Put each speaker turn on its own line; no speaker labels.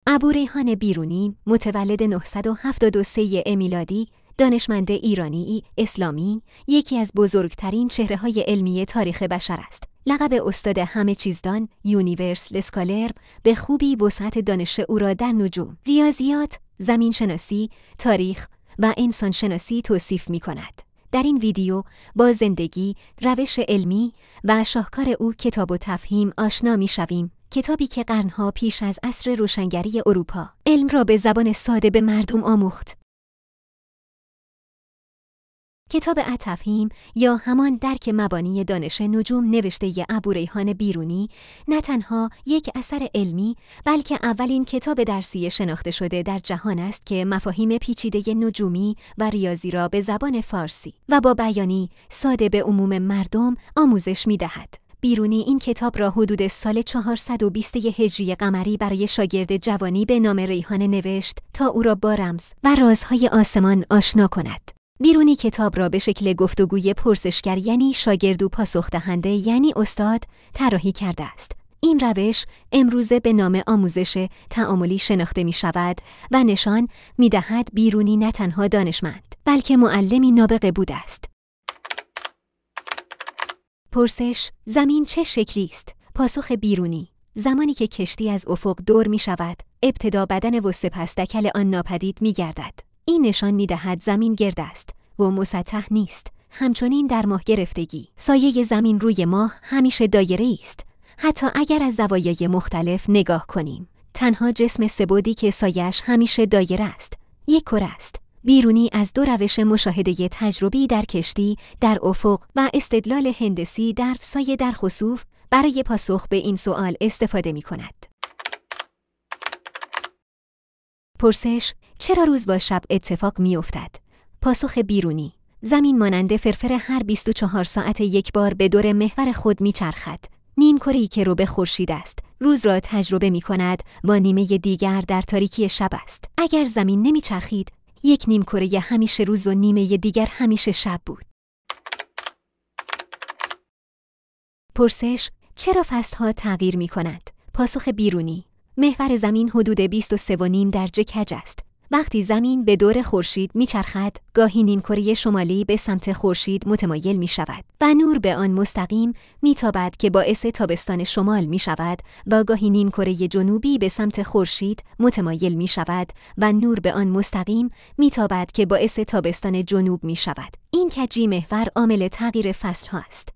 ابوریحان بیرونی، متولد 973 میلادی، دانشمند ایرانی اسلامی، یکی از بزرگترین چهره‌های علمی تاریخ بشر است. لقب استاد همه چیزدان، یونیورسل اسکالر، به خوبی وسعت دانش او را در نجوم، ریاضیات، زمینشناسی، تاریخ و انسانشناسی توصیف می‌کند. در این ویدیو با زندگی، روش علمی و شاهکار او کتاب التفهیم آشنا می‌شویم. کتابی که قرنها پیش از عصر روشنگری اروپا علم را به زبان ساده به مردم آموخت. کتاب التفهیم یا همان درک مبانی دانش نجوم نوشته ابوریحان بیرونی نه تنها یک اثر علمی بلکه اولین کتاب درسی شناخته شده در جهان است که مفاهیم پیچیده نجومی و ریاضی را به زبان فارسی و با بیانی ساده به عموم مردم آموزش می‌دهد. بیرونی این کتاب را حدود سال 420 هجری قمری برای شاگرد جوانی به نام ریحان نوشت تا او را با رمز و رازهای آسمان آشنا کند. بیرونی کتاب را به شکل گفتگوی پرسشگر یعنی شاگرد و پاسخ دهنده یعنی استاد طراحی کرده است. این روش امروزه به نام آموزش تعاملی شناخته می شود و نشان می دهد بیرونی نه تنها دانشمند بلکه معلمی نابغه بوده است. پرسش: زمین چه شکلی است؟ پاسخ بیرونی: زمانی که کشتی از افق دور می شود، ابتدا بدن و سپس دکل آن ناپدید می گردد. این نشان می دهد زمین گرد است و مسطح نیست. همچنین در ماه گرفتگی، سایه زمین روی ماه همیشه دایره است. حتی اگر از زوایای مختلف نگاه کنیم، تنها جسم سه‌بعدی که سایه‌اش همیشه دایره است، یک کره است. بیرونی از دو روش مشاهده تجربی در کشتی، در افق و استدلال هندسی در سایه در خسوف برای پاسخ به این سوال استفاده می کند. پرسش: چرا روز با شب اتفاق می افتد؟ پاسخ بیرونی: زمین مانند فرفر هر 24 ساعت یک بار به دور محور خود می چرخد. نیمکره‌ای که رو به خورشید است، روز را تجربه می کند و نیمه دیگر در تاریکی شب است. اگر زمین نمی چرخید، یک نیمکره همیشه روز و نیمه دیگر همیشه شب بود. پرسش: چرا فصلها تغییر می کند؟ پاسخ بیرونی: محور زمین حدود 23.5 درجه کج است. وقتی زمین به دور خورشید میچرخد، گاهی نیمکره شمالی به سمت خورشید متمایل می شود و نور به آن مستقیم میتابد که باعث تابستان شمال می شود و گاهی نیمکره جنوبی به سمت خورشید متمایل می شود و نور به آن مستقیم میتابد که باعث تابستان جنوب می شود. این کجی محور عامل تغییر فصل ها است.